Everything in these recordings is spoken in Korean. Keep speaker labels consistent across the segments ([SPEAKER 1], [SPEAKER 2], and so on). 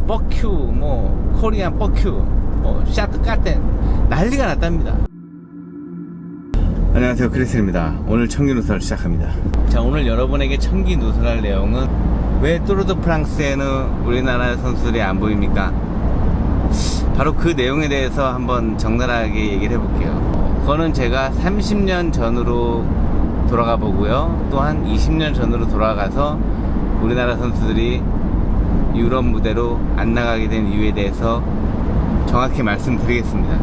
[SPEAKER 1] 뻑큐, 뭐 코리안 뻑큐, 뭐 샤트 까땐 난리가 났답니다. 안녕하세요, 크리스입니다. 오늘 청기 누설 시작합니다. 자, 오늘 여러분에게 청기 누설할 내용은 왜 뚜르드 프랑스에는 우리나라 선수들이 안 보입니까? 바로 그 내용에 대해서 한번 적나라하게 얘기를 해볼게요. 그거는 제가 30년 전으로 돌아가 보고요, 또한 20년 전으로 돌아가서 우리나라 선수들이 유럽 무대로 안 나가게 된 이유에 대해서 정확히 말씀드리겠습니다.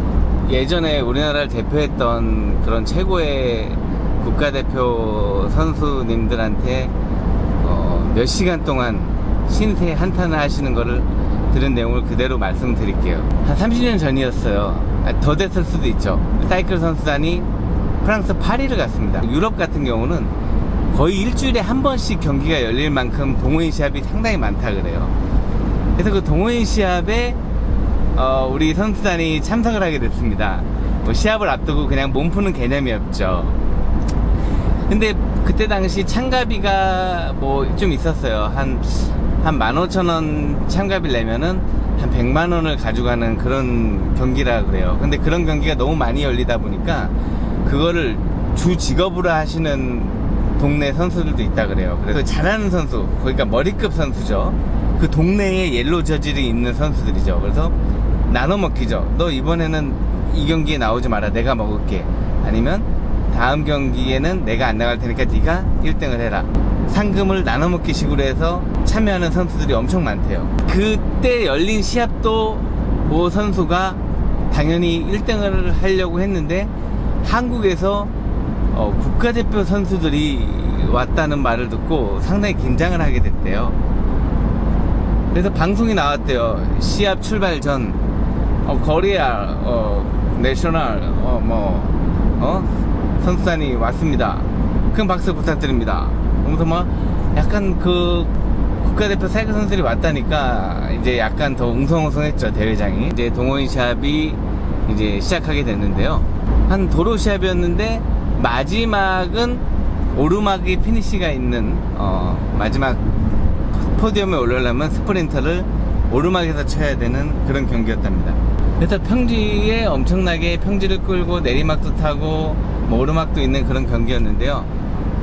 [SPEAKER 1] 예전에 우리나라를 대표했던 그런 최고의 국가대표 선수님들한테 몇 시간 동안 신세 한탄을 하시는 거를 들은 내용을 그대로 말씀드릴게요. 한 30년 전이었어요. 더 됐을 수도 있죠. 사이클 선수단이 프랑스 파리를 갔습니다. 유럽 같은 경우는 거의 일주일에 한 번씩 경기가 열릴 만큼 동호인 시합이 상당히 많다 그래요. 그래서 그 동호인 시합에 우리 선수단이 참석을 하게 됐습니다. 뭐 시합을 앞두고 그냥 몸 푸는 개념이 없죠. 근데 그때 당시 참가비가 뭐 좀 있었어요. 한 15,000원 참가비를 내면은 한 100만원을 가져가는 그런 경기라 그래요. 근데 그런 경기가 너무 많이 열리다 보니까 그거를 주 직업으로 하시는 동네 선수들도 있다 그래요. 그래서 잘하는 선수, 그러니까 머리급 선수죠. 그 동네에 옐로우 저질이 있는 선수들이죠. 그래서 나눠 먹기죠. 너 이번에는 이 경기에 나오지 마라, 내가 먹을게. 아니면 다음 경기에는 내가 안 나갈 테니까 네가 1등을 해라. 상금을 나눠 먹기 식으로 해서 참여하는 선수들이 엄청 많대요. 그때 열린 시합도 모 선수가 당연히 1등을 하려고 했는데 한국에서 국가대표 선수들이 왔다는 말을 듣고 상당히 긴장을 하게 됐대요. 그래서 방송이 나왔대요. 시합 출발 전 코리아 내셔널 선수단이 왔습니다. 큰 박수 부탁드립니다. 그래서 뭐 약간 그 국가대표 사이클 선수들이 왔다니까 이제 약간 더 웅성웅성했죠, 대회장이. 이제 동호인 시합이 이제 시작하게 됐는데요. 한 도로 시합이었는데 마지막은 오르막이 피니시가 있는 마지막 포디움에 올라오려면 스프린터를 오르막에서 쳐야 되는 그런 경기였답니다. 그래서 평지에 엄청나게 평지를 끌고 내리막도 타고 뭐 오르막도 있는 그런 경기였는데요.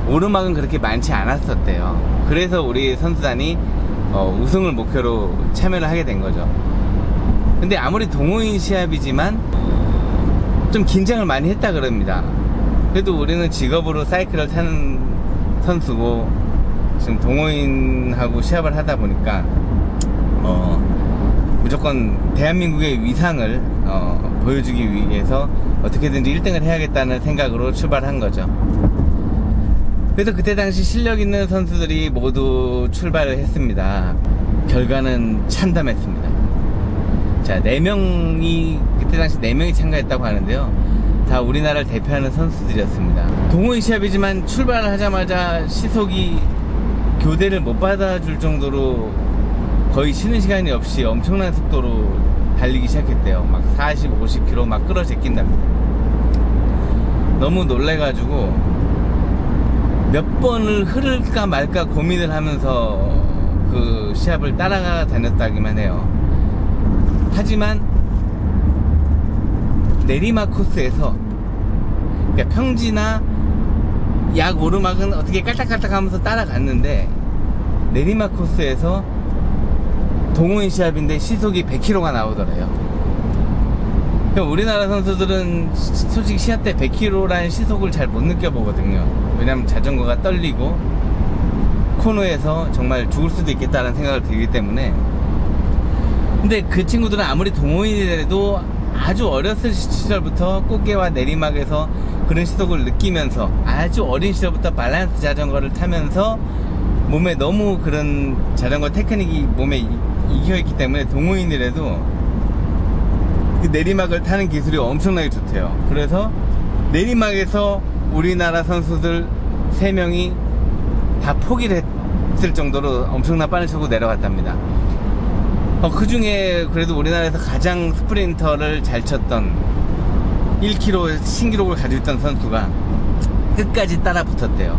[SPEAKER 1] 오르막은 그렇게 많지 않았었대요. 그래서 우리 선수단이 우승을 목표로 참여를 하게 된 거죠. 근데 아무리 동호인 시합이지만 좀 긴장을 많이 했다 그럽니다. 그래도 우리는 직업으로 사이클을 타는 선수고 지금 동호인하고 시합을 하다 보니까 무조건 대한민국의 위상을 보여주기 위해서 어떻게든지 1등을 해야겠다는 생각으로 출발한 거죠. 그래서 그때 당시 실력 있는 선수들이 모두 출발을 했습니다. 결과는 참담했습니다. 자, 4명이 그때 당시 4명이 참가했다고 하는데요. 다 우리나라를 대표하는 선수들이었습니다. 동호인 시합이지만 출발을 하자마자 시속이 교대를 못 받아줄 정도로 거의 쉬는 시간이 없이 엄청난 속도로 달리기 시작했대요. 막 40, 50km 막 끌어제낀답니다. 너무 놀래가지고 몇 번을 흐를까 말까 고민을 하면서 그 시합을 따라가 다녔다기만 해요. 하지만 내리막 코스에서, 그러니까 평지나 약 오르막은 어떻게 깔딱깔딱 하면서 따라갔는데 내리막 코스에서 동호인 시합인데 시속이 100km가 나오더래요. 그러니까 우리나라 선수들은 솔직히 시합 때 100km라는 시속을 잘 못 느껴보거든요. 왜냐면 자전거가 떨리고 코너에서 정말 죽을 수도 있겠다는 생각을 들기 때문에. 근데 그 친구들은 아무리 동호인이라도 아주 어렸을 시절부터 꽃게와 내리막에서 그런 시속을 느끼면서 아주 어린 시절부터 밸런스 자전거를 타면서 몸에 너무 그런 자전거 테크닉이 몸에 익혀있기 때문에 동호인이라도 그 내리막을 타는 기술이 엄청나게 좋대요. 그래서 내리막에서 우리나라 선수들 3명이 다 포기를 했을 정도로 엄청난 빠른 속으로 내려갔답니다. 그 중에 그래도 우리나라에서 가장 스프린터를 잘 쳤던 1km 신기록을 가지고 있던 선수가 끝까지 따라 붙었대요.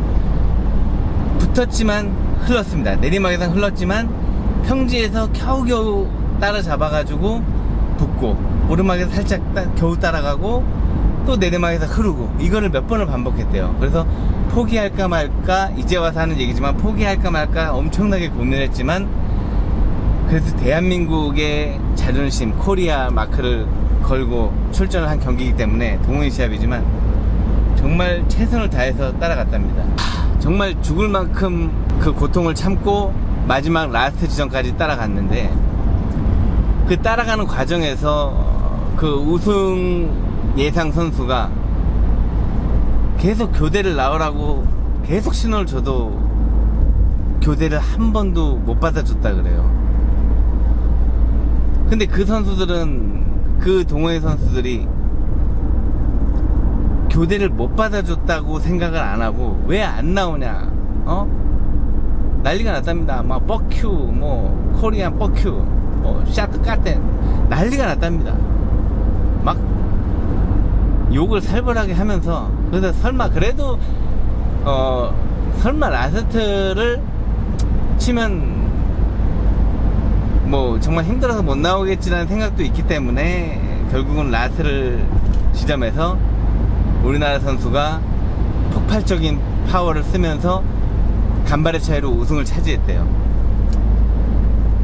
[SPEAKER 1] 붙었지만 흘렀습니다. 내리막에서 흘렀지만 평지에서 겨우겨우 따라잡아가지고 붙고, 오르막에서 살짝 겨우 따라가고, 또 내리막에서 흐르고, 이거를 몇 번을 반복했대요. 그래서 포기할까 말까, 이제 와서 하는 얘기지만 포기할까 말까 엄청나게 고민했지만, 그래도 대한민국의 자존심, 코리아 마크를 걸고 출전을 한 경기이기 때문에 동호인 시합이지만 정말 최선을 다해서 따라갔답니다. 정말 죽을 만큼 그 고통을 참고 마지막 라스트 지점까지 따라갔는데, 그 따라가는 과정에서 그 우승 예상 선수가 계속 교대를 나오라고 계속 신호를 줘도 교대를 한 번도 못 받아줬다 그래요. 근데 그 선수들은, 그 동호회 선수들이 교대를 못 받아줬다고 생각을 안 하고 왜 안 나오냐, 난리가 났답니다. 막 뻑큐, 뭐 코리안 뻑큐, 뭐 샤트 까땐 난리가 났답니다. 막 욕을 살벌하게 하면서, 그래서 설마 그래도 설마 라스트를 치면 뭐 정말 힘들어서 못 나오겠지라는 생각도 있기 때문에 결국은 라스트를 지점해서 우리나라 선수가 폭발적인 파워를 쓰면서 간발의 차이로 우승을 차지했대요.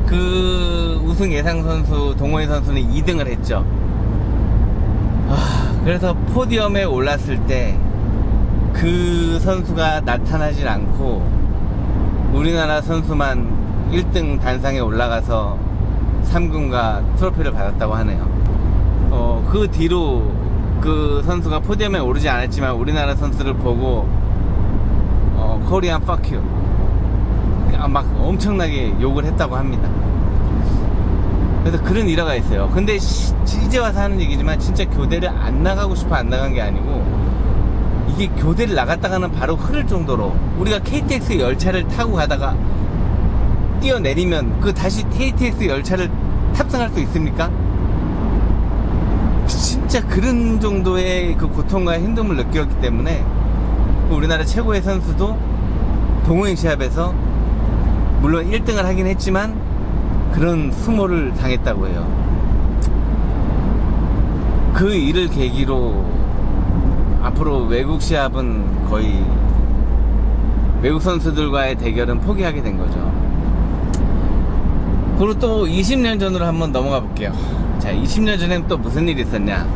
[SPEAKER 1] 그 우승 예상 선수, 동호회 선수는 2등을 했죠. 그래서 포디엄에 올랐을 때 그 선수가 나타나질 않고 우리나라 선수만 1등 단상에 올라가서 3군과 트로피를 받았다고 하네요. 그 뒤로 그 선수가 포디엄에 오르지 않았지만 우리나라 선수를 보고 코리안 팍유 막 엄청나게 욕을 했다고 합니다. 그래서 그런 일화가 있어요. 근데 이제 와서 하는 얘기지만 진짜 교대를 안 나가고 싶어 안 나간 게 아니고, 이게 교대를 나갔다가는 바로 흐를 정도로, 우리가 KTX 열차를 타고 가다가 뛰어내리면 그 다시 KTX 열차를 탑승할 수 있습니까? 진짜 그런 정도의 그 고통과 힘듦을 느꼈기 때문에 우리나라 최고의 선수도 동호인 시합에서 물론 1등을 하긴 했지만 그런 수모를 당했다고 해요. 그 일을 계기로 앞으로 외국 시합은 거의 외국 선수들과의 대결은 포기하게 된 거죠. 그리고 또 20년 전으로 한번 넘어가 볼게요. 자, 20년 전엔 또 무슨 일이 있었냐.